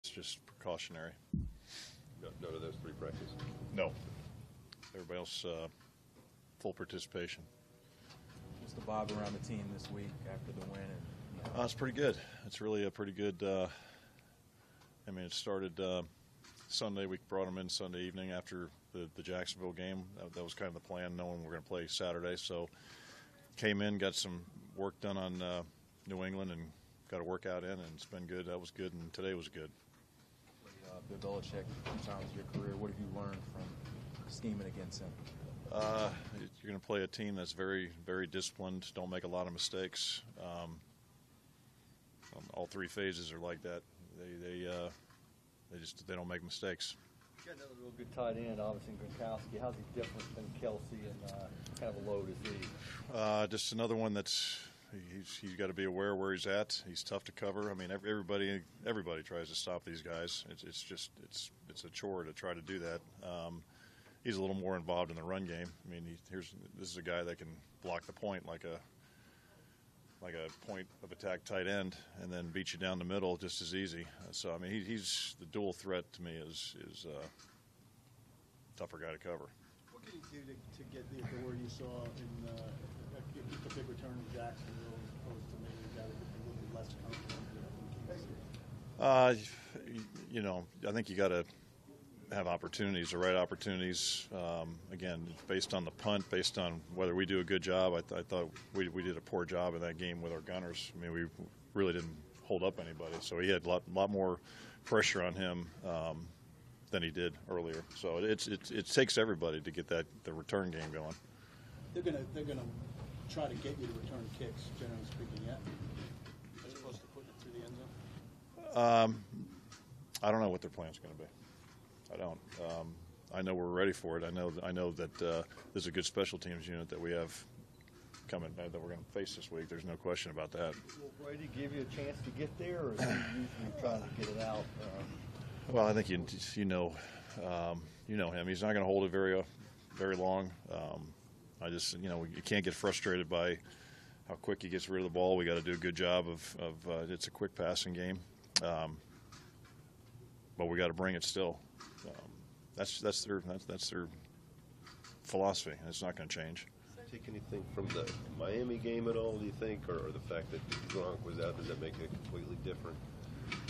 It's just precautionary. No to those three practices. No. Everybody else full participation. What's the vibe around the team this week after the win? It's pretty good. It's really a pretty good. It started Sunday. We brought them in Sunday evening after the Jacksonville game. That was kind of the plan, knowing we're going to play Saturday. So came in, got some work done on New England, and got a workout in, and it's been good. That was good, and today was good. Bill Belichick, 2 times in your career, what have you learned from scheming against him? You're going to play a team that's very, very disciplined. Don't make a lot of mistakes. All 3 phases are like that. They don't make mistakes. You got another real good tight end, obviously, Gronkowski. How's he different than Kelsey, and kind of a load is he? Just another one that's he's got to be aware where he's at. He's tough to cover. I mean, everybody tries to stop these guys. It's a chore to try to do that. He's a little more involved in the run game. I mean, this is a guy that can block the point like a point of attack tight end, and then beat you down the middle just as easy. So I mean, he's the dual threat to me is a tougher guy to cover. What can you do to get the authority you saw in the big return of Jacksonville as opposed to maybe a guy that would be a little less comfortable? I think you got to have opportunities, the right opportunities. Again, based on the punt, based on whether we do a good job. I thought we did a poor job in that game with our gunners. I mean, we really didn't hold up anybody, so he had a lot more pressure on him than he did earlier. So it takes everybody to get the return game going. They're gonna try to get you to return kicks, generally speaking, yeah, as opposed to putting it through the end zone. I don't know what their plan's going to be. I don't. I know we're ready for it. I know that there's a good special teams unit that we have coming that we're going to face this week. There's no question about that. Will Brady give you a chance to get there, or is he usually trying to get it out? Well, I think you know him. He's not going to hold it very long. You can't get frustrated by how quick he gets rid of the ball. We got to do a good job of it's a quick passing game, but we got to bring it still. That's their philosophy, and it's not going to change. Take anything from the Miami game at all, do you think, or the fact that Gronk was out, does that make it completely different?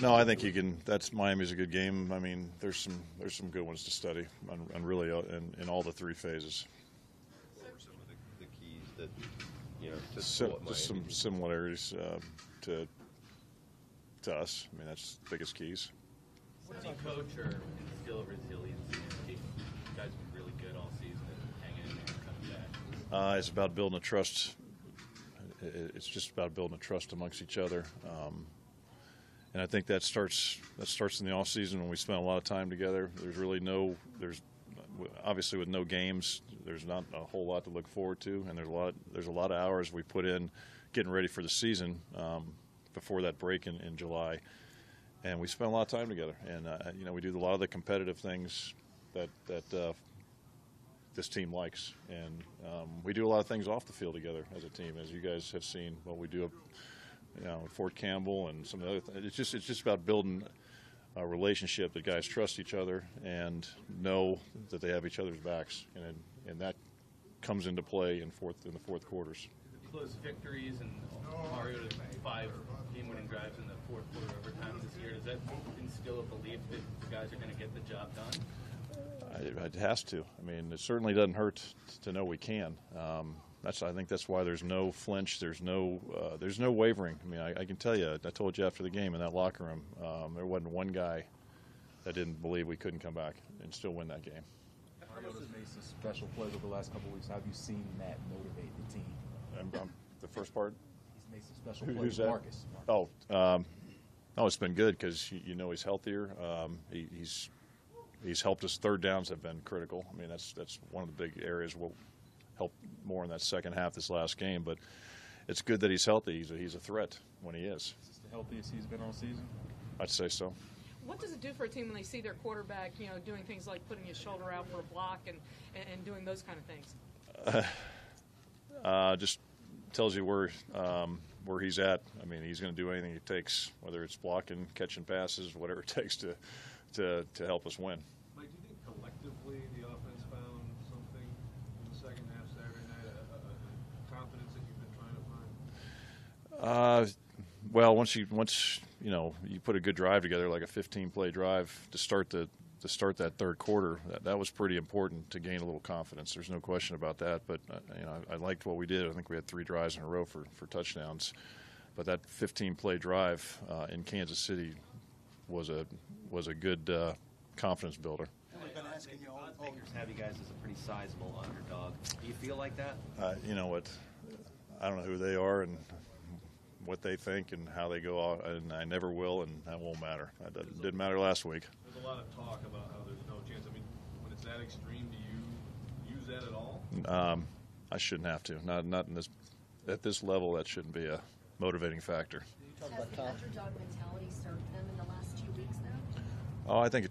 No, I think you can. Miami's a good game. I mean, there's some good ones to study, and really in all the 3 phases. What were some of the keys that to Just some similarities to us. I mean, that's the biggest keys. What does he coach or instill resilience in you guys have been really good all season and hanging in there and coming back? It's about building a trust. It's just about building a trust amongst each other, and I think that starts in the off season when we spend a lot of time together. There's obviously with no games, there's not a whole lot to look forward to, and there's a lot of hours we put in getting ready for the season before that break in July. And we spend a lot of time together, and we do a lot of the competitive things that this team likes, and we do a lot of things off the field together as a team, as you guys have seen. What we do, at Fort Campbell and some of the other things. It's just about building a relationship that guys trust each other and know that they have each other's backs, and that comes into play in the fourth quarters. Close victories and Mariota 5 game-winning drives in the fourth quarter overtime this year. Does that instill a belief that the guys are going to get the job done? It has to. I mean, it certainly doesn't hurt to know we can. I think that's why there's no flinch. There's no wavering. I mean, I can tell you. I told you after the game in that locker room, there wasn't one guy that didn't believe we couldn't come back and still win that game. Mariota's made some special plays over the last couple of weeks. How have you seen that motivate the team? The first part. He's made some special plays. Who's that? Marcus. It's been good because he's healthier. He's helped us. Third downs have been critical. I mean, that's one of the big areas. We'll help more in that second half this last game, but it's good that he's healthy. He's a threat when he is. Is this the healthiest he's been all season? I'd say so. What does it do for a team when they see their quarterback, doing things like putting his shoulder out for a block and doing those kind of things? Just tells you where where he's at, I mean, he's going to do anything it takes, whether it's blocking, catching passes, whatever it takes to help us win. Mike, do you think collectively the offense found something in the second half Saturday night, a confidence that you've been trying to find? Well, once you put a good drive together, like a 15-play drive to start that third quarter, that was pretty important to gain a little confidence. There's no question about that. But I liked what we did. I think we had 3 drives in a row for touchdowns. But that 15-play drive in Kansas City was a good confidence builder. We've been asking you all. Bakers have you guys as a pretty sizable underdog. Do you feel like that? You know what? I don't know who they are and what they think and how they go out, and I never will, and that won't matter. It didn't matter last week. There's a lot of talk about how there's no chance. I mean, when it's that extreme, do you use that at all? I shouldn't have to. Not in this at this level. That shouldn't be a motivating factor. Has the underdog mentality served them in the last 2 weeks now? Oh, I think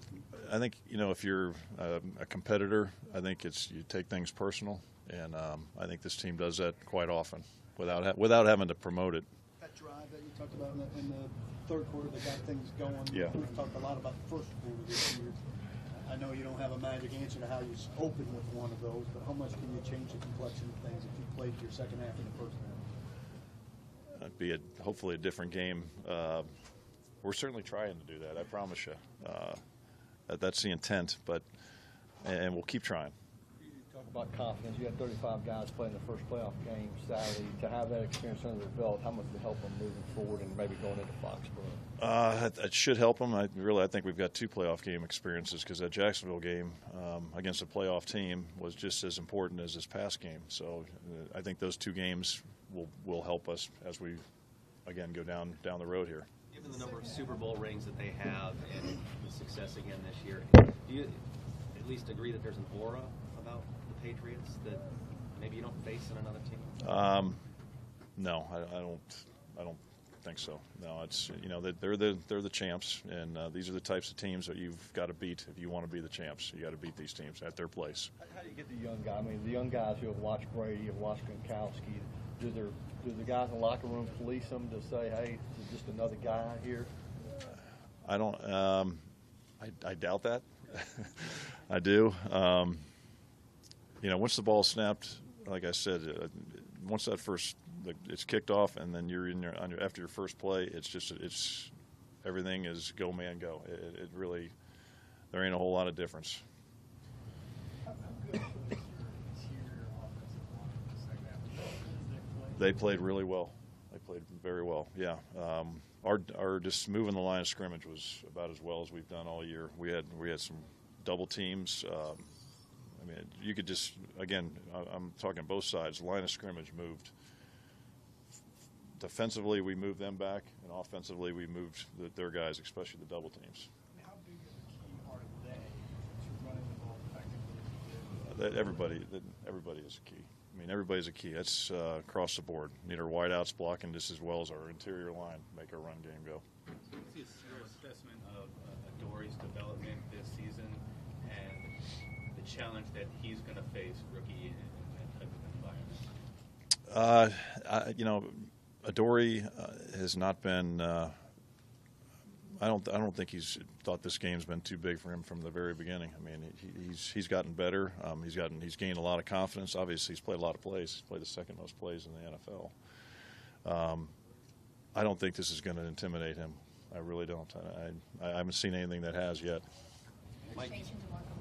if you're a competitor, I think you take things personal, and I think this team does that quite often without having to promote it. That drive that you talked about in the third quarter that got things going. Yeah. We've talked a lot about the first quarter this year. I know you don't have a magic answer to how you open with one of those, but how much can you change the complexion of things if you played your second half in the first half? It'd be hopefully a different game. We're certainly trying to do that. I promise you. That's the intent, and we'll keep trying. You talk about confidence. You had 35 guys playing the first playoff game Saturday. To have that experience under their belt, how much would it help them moving forward and maybe going into Foxborough? It should help them. I think we've got 2 playoff game experiences because that Jacksonville game against a playoff team was just as important as this past game. So I think those 2 games will help us as we, again, go down the road here. Given the number of Super Bowl rings that they have and the success again this year, do you at least agree that there's an aura about the Patriots that maybe you don't face in another team? No, I don't think so. No, it's they're the champs, and these are the types of teams that you've got to beat if you want to be the champs. You got to beat these teams at their place. How do you get the young guys? I mean, the young guys who have watched Brady, have watched Gronkowski. Do the guys in the locker room police them to say, "Hey, this is just another guy here"? I don't. I doubt that. I do. Once the ball snapped, like I said, once that it's kicked off, and then you're after your first play. It's everything is go man go. It really there ain't a whole lot of difference. They played really well. They played very well. Yeah. Our just moving the line of scrimmage was about as well as we've done all year. We had some double teams. I mean, you could just again. I'm talking both sides. The line of scrimmage moved. Defensively, we moved them back, and offensively, we moved their guys, especially the double teams. How big of a key are they to running the ball effectively? Everybody is a key. I mean, everybody's a key. That's across the board. Need our wideouts blocking just as well as our interior line make our run game go. What's your assessment of Adore's development this season and the challenge that he's going to face rookie in that type of environment? Adore has not been. I don't think he's thought this game's been too big for him from the very beginning. I mean, he's gotten better. He's gained a lot of confidence. Obviously, he's played a lot of plays. He's played the second most plays in the NFL. I don't think this is going to intimidate him. I really don't. I haven't seen anything that has yet. What's changed in DeMarco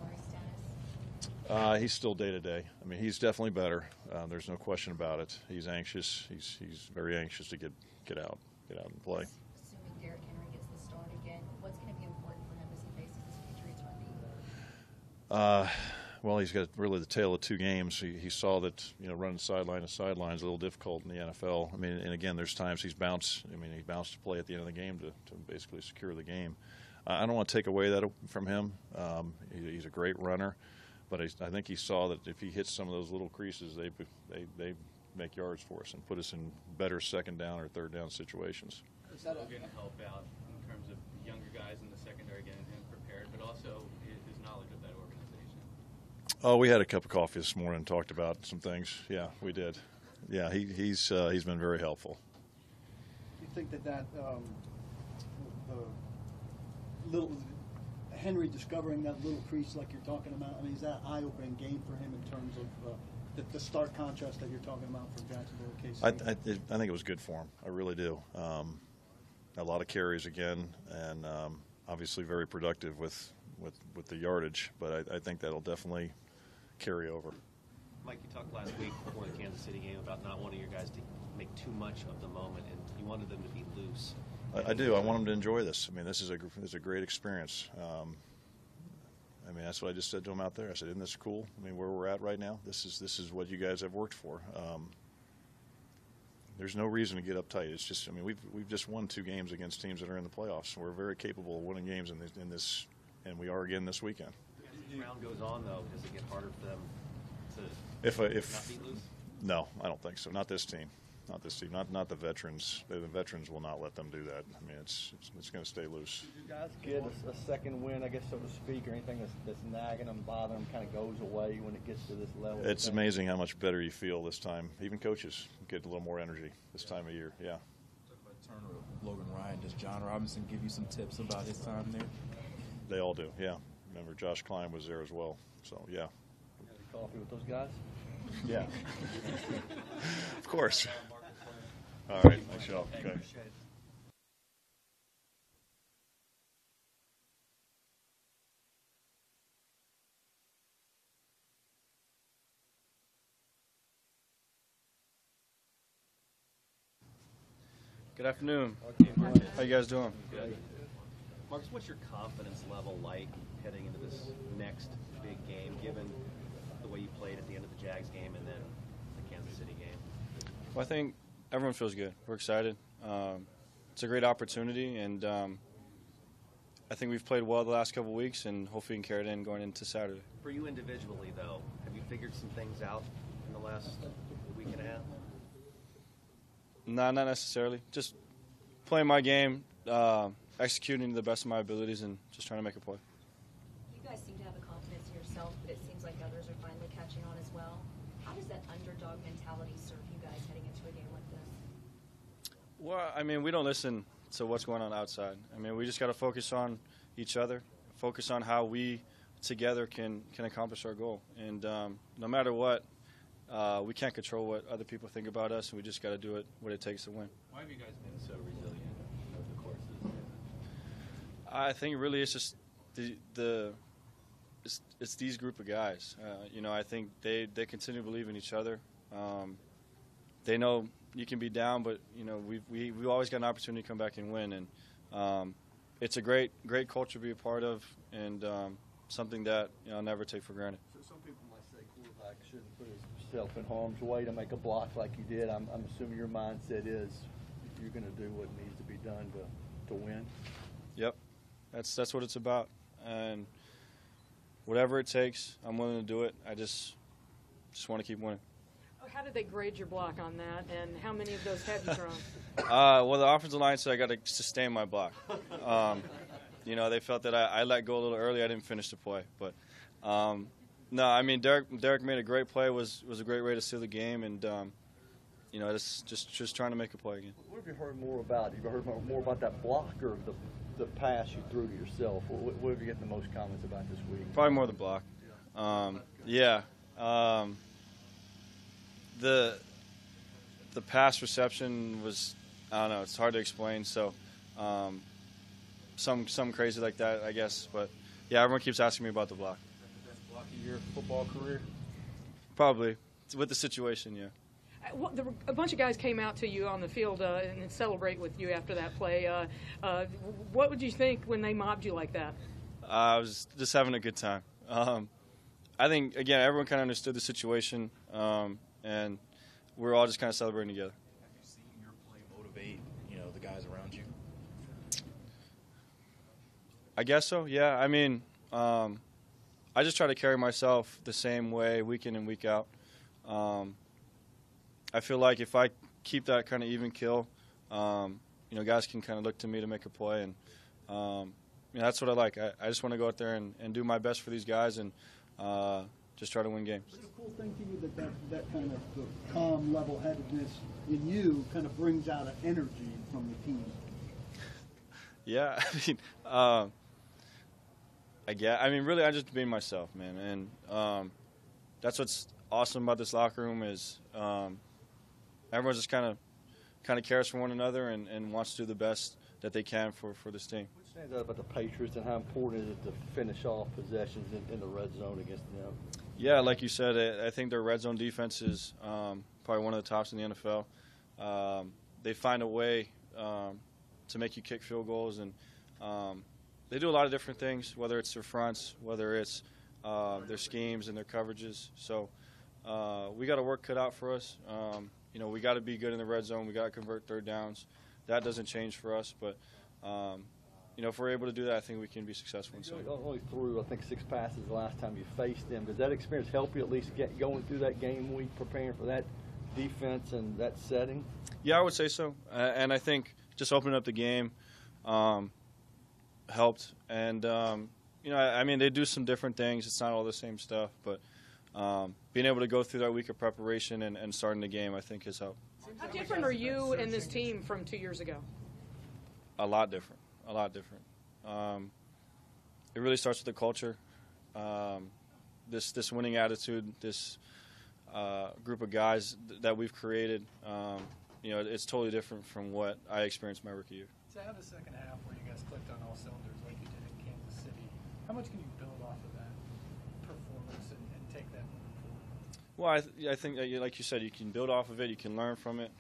status? He's still day to day. I mean, he's definitely better. There's no question about it. He's anxious. He's very anxious to get out and play. Assuming Derrick Henry gets the start again, what's going to be important for him as he faces this Patriots run defense? Well, he's got really the tale of 2 games. He saw that running sideline to sideline is a little difficult in the NFL. I mean, and again, there's times he's bounced. I mean, he bounced to play at the end of the game to basically secure the game. I don't want to take away that from him. He's a great runner. But I think he saw that if he hits some of those little creases, they make yards for us and put us in better second down or third down situations. Is that going to help out in terms of younger guys in the secondary getting him prepared, but also his knowledge of that organization? Oh, we had a cup of coffee this morning and talked about some things. Yeah, we did. Yeah, he's been very helpful. think that little Henry discovering that little crease like you're talking about, I mean, is that an eye-opening game for him in terms of the stark contrast that you're talking about from Jacksonville to KC? I think it was good for him. I really do. A lot of carries again, and obviously very productive with the yardage. But I think that'll definitely carry over. Mike, you talked last week before the Kansas City game about not wanting your guys to make too much of the moment, and you wanted them to be loose. I do. I want them to enjoy this. I mean, this is a great experience. I mean, that's what I just said to them out there. I said, "Isn't this cool? I mean, where we're at right now, this is what you guys have worked for." There's no reason to get uptight. It's just, I mean, we've just won 2 games against teams that are in the playoffs. We're very capable of winning games in this, and we are again this weekend. As the round goes on, though, does it get harder for them to if not be loose? No, I don't think so. Not this team. Not this team. Not the veterans. The veterans will not let them do that. I mean, it's going to stay loose. Did you guys get a second win, I guess, so to speak, or anything that's nagging them, bothering them, kind of goes away when it gets to this level? It's amazing how much better you feel this time. Even coaches get a little more energy this time of year. Yeah. Talk about turn of Logan Ryan. Does John Robinson give you some tips about his time there? They all do. Yeah. Remember, Josh Klein was there as well. So yeah. Coffee with those guys? Yeah. Of course. All right. Nice job. Okay. Good afternoon. How you guys doing? Good. Marcus, what's your confidence level like heading into this next big game, given the way you played at the end of the Jags game and then the Kansas City game? Well, I think everyone feels good. We're excited. It's a great opportunity, and I think we've played well the last couple of weeks, and hopefully we can carry it in going into Saturday. For you individually, though, have you figured some things out in the last week and a half? Nah, not necessarily. Just playing my game, executing to the best of my abilities, and just trying to make a play. You guys seem to have a confidence in yourself, but it seems like others are finally catching on as well. How does that underdog mentality serve you guys heading into a game like this? Well, I mean, we don't listen to what's going on outside. I mean, we just got to focus on each other, focus on how we together can accomplish our goal. And no matter what, we can't control what other people think about us, and we just got to do what it takes to win. Why have you guys been so resilient over the course of this season? I think really it's just it's these group of guys. I think they continue to believe in each other. They know you can be down, but we always got an opportunity to come back and win, and it's a great culture to be a part of, and something that I'll never take for granted. So some people might say quarterback shouldn't put himself in harm's way to make a block like you did. I'm assuming your mindset is you're going to do what needs to be done to win. Yep, that's what it's about, and whatever it takes, I'm willing to do it. I just want to keep winning. How did they grade your block on that, and how many of those have you thrown? Well, the offensive line said I got to sustain my block. They felt that I let go a little early. I didn't finish the play, but no, I mean Derek made a great play. Was a great way to seal the game, and it's just trying to make a play again. What have you heard more about? Have you heard more about that block or the pass you threw to yourself? What have you gotten the most comments about this week? Probably more the block. Yeah. The pass reception was, I don't know, it's hard to explain. So some crazy like that, I guess. But yeah, everyone keeps asking me about the block. Best block of your football career? Probably with the situation, yeah. A bunch of guys came out to you on the field and celebrate with you after that play. What would you think when they mobbed you like that? I was just having a good time. I think, again, everyone kind of understood the situation, and we're all just kind of celebrating together. Have you seen your play motivate, the guys around you? I guess so, yeah. I mean, I just try to carry myself the same way week in and week out. I feel like if I keep that kind of even kill, guys can kind of look to me to make a play, and that's what I like. I just want to go out there and do my best for these guys and just try to win games. Is it a cool thing to you that kind of the calm, level-headedness in you kind of brings out an energy from the team? Yeah, I mean, really, I just being myself, man, and that's what's awesome about this locker room is everyone just kind of cares for one another and wants to do the best that they can for this team. What stands out about the Patriots and how important is it to finish off possessions in the red zone against them? Yeah, like you said, I think their red zone defense is probably one of the tops in the NFL. They find a way to make you kick field goals, and they do a lot of different things, whether it's their fronts, whether it's their schemes and their coverages. So we got a work cut out for us. We got to be good in the red zone. We got to convert third downs. That doesn't change for us, but if we're able to do that, I think we can be successful. You only threw, I think, 6 passes the last time you faced them. Does that experience help you at least going through that game week, preparing for that defense and that setting? Yeah, I would say so. And I think just opening up the game helped. And, I mean, they do some different things. It's not all the same stuff. But being able to go through that week of preparation and starting the game, I think, has helped. How different are you and this team from 2 years ago? A lot different. A lot different. It really starts with the culture. This winning attitude, this group of guys that we've created, it's totally different from what I experienced my rookie year. To have a second half where you guys clicked on all cylinders like you did in Kansas City, how much can you build off of that performance and take that moving forward? Well, I think that, like you said, you can build off of it. You can learn from it.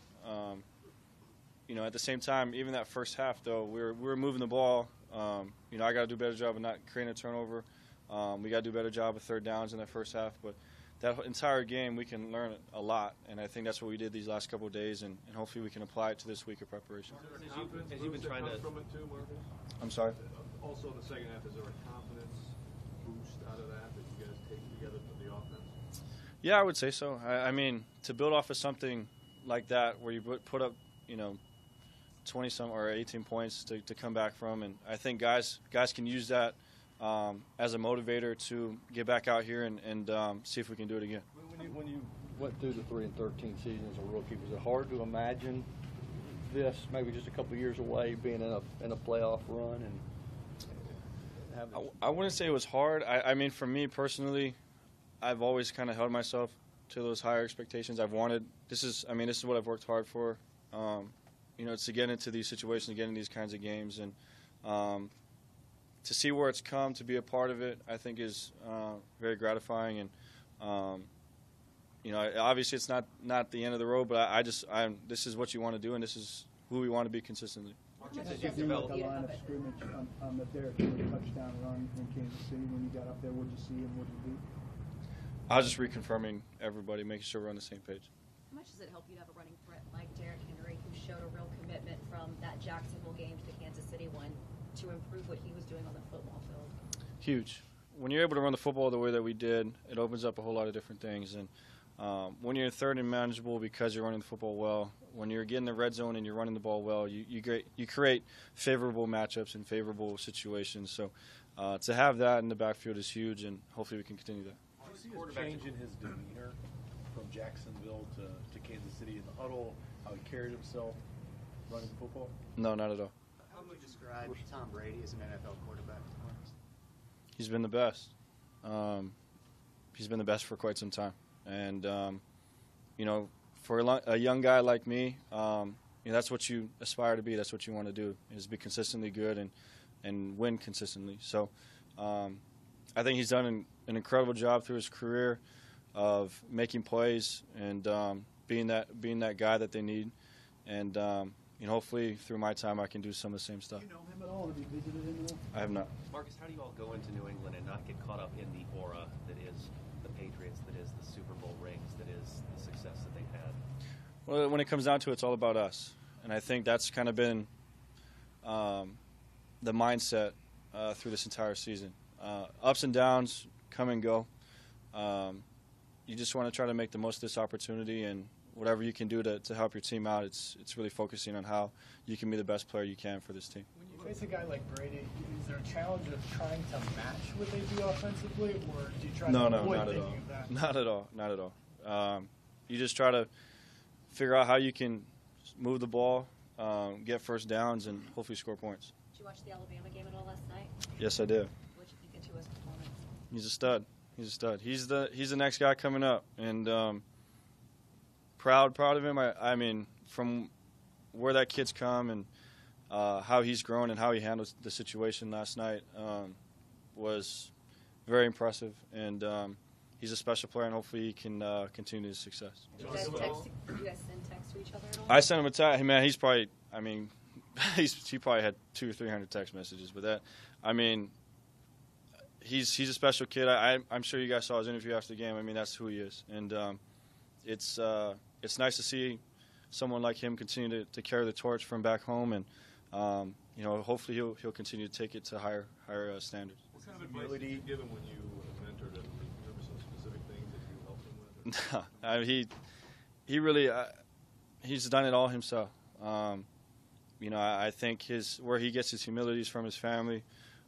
At the same time, even that first half, though, we were moving the ball. I got to do a better job of not creating a turnover. We got to do a better job of third downs in that first half. But that entire game, we can learn a lot, and I think that's what we did these last couple of days, and hopefully we can apply it to this week of preparation. As you've been trying to from it too, Marcus? I'm sorry? Also, in the second half, is there a confidence boost out of that you guys take together for the offense? Yeah, I would say so. I mean, to build off of something like that where you put up, 20-some or 18 points to come back from, and I think guys can use that as a motivator to get back out here and see if we can do it again. When you went through the 3-13 season as a rookie, was it hard to imagine this maybe just a couple of years away, being in a playoff run? And I wouldn't say it was hard. I mean, for me personally, I've always kind of held myself to those higher expectations. This is what I've worked hard for. It's to get into these situations, get in these kinds of games, and to see where it's come, to be a part of it, I think is very gratifying. And obviously it's not the end of the road, but this is what you want to do, and this is who we want to be consistently. Did you feel like a line of scrimmage on the Derrick Henry touchdown run in Kansas City when you got up there? What did you see and what did you do? I was just reconfirming everybody, making sure we're on the same page. How much does it help you to have a running threat like Derrick Henry, who showed a real commitment from that Jacksonville game to the Kansas City one to improve what he was doing on the football field? Huge. When you're able to run the football the way that we did, it opens up a whole lot of different things. And when you're third and manageable because you're running the football well, when you're getting the red zone and you're running the ball well, you create favorable matchups and favorable situations. So to have that in the backfield is huge, and hopefully we can continue that. Do you see a change in his demeanor from Jacksonville to Kansas City in the huddle, how he carried himself running the football? No, not at all. How would you describe Tom Brady as an NFL quarterback? He's been the best. He's been the best for quite some time. And, for a young guy like me, that's what you aspire to be. That's what you want to do, is be consistently good and win consistently. So I think he's done an incredible job through his career of making plays and being that guy that they need. And, hopefully through my time I can do some of the same stuff. Do you know him at all? Have you visited him at all? I have not. Marcus, how do you all go into New England and not get caught up in the aura that is the Patriots, that is the Super Bowl rings, that is the success that they've had? Well, when it comes down to it, it's all about us. And I think that's kind of been the mindset through this entire season. Ups and downs come and go. You just want to try to make the most of this opportunity, and whatever you can do to help your team out, it's really focusing on how you can be the best player you can for this team. When you face a guy like Brady, is there a challenge of trying to match what they do offensively, or do you try to avoid not at thinking all. of that? Not at all. Not at all. You just try to figure out how you can move the ball, get first downs, and hopefully score points. Did you watch the Alabama game at all last night? Yes, I did. What did you think of Tua's performance? He's a stud. He's a stud. He's the next guy coming up, and proud of him. I mean, from where that kid's come and how he's grown and how he handled the situation last night was very impressive. And he's a special player, and hopefully he can continue his success. Do you guys send texts to each other at all? I sent him a text. Hey, man, he's probably. I mean, he probably had 200 or 300 text messages. But that, I mean, he's a special kid. I'm sure you guys saw his interview after the game. I mean, that's who he is, and it's nice to see someone like him continue to carry the torch from back home, and you know, hopefully he'll continue to take it to higher standards. What kind of advice did you give him when you mentored him? Do you remember some specific things that you helped him with? I mean, he really he's done it all himself. You know, I think where he gets his humility is from his family.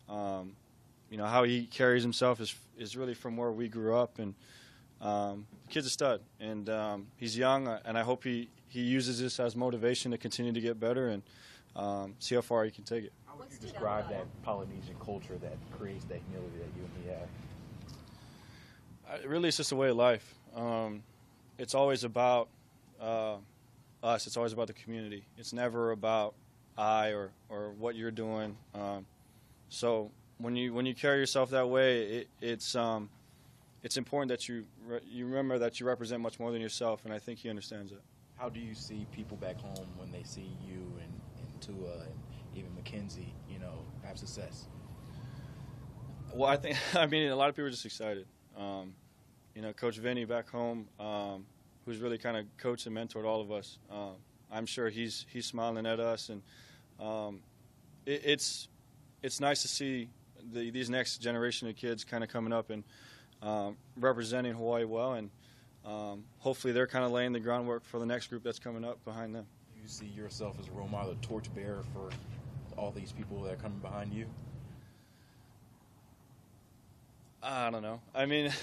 You know, how he carries himself is really from where we grew up, and the kid's a stud, and he's young, and I hope he uses this as motivation to continue to get better and see how far he can take it. How would you describe that Polynesian culture that creates that humility that you and he have? Really, it's just a way of life. It's always about us. It's always about the community. It's never about I or what you're doing. So when you carry yourself that way, it's important that you remember that you represent much more than yourself, and I think he understands that. How do you see people back home when they see you and Tua and even Mackenzie, you know, have success? Well, I mean, a lot of people are just excited. You know, Coach Vinny back home, who's really kind of coached and mentored all of us. I'm sure he's smiling at us, and it's nice to see these next generation of kids kind of coming up and representing Hawaii well, and hopefully they're kind of laying the groundwork for the next group that's coming up behind them. Do you see yourself as a role model, a torchbearer for all these people that are coming behind you? I don't know. I mean,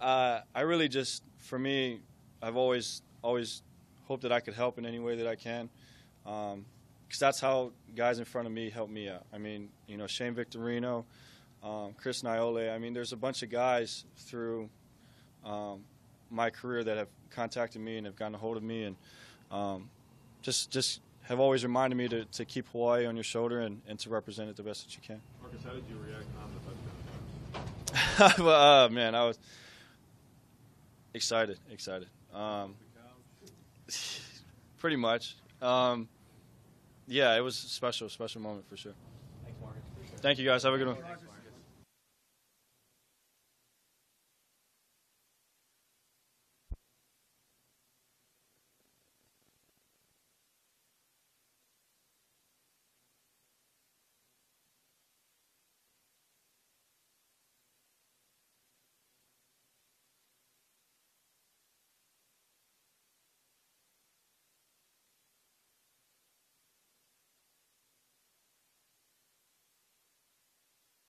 I really just, for me, I've always hoped that I could help in any way that I can, because that's how guys in front of me help me out. I mean, you know, Shane Victorino, Chris Niole. I mean, there's a bunch of guys through my career that have contacted me and have gotten a hold of me, and just have always reminded me to keep Hawaii on your shoulder and to represent it the best that you can. Marcus, how did you react on the touchdown? Well, man, I was excited. Pretty much. Yeah, it was a special moment for sure. Thanks, Marcus. Thank you, guys. Have a good one.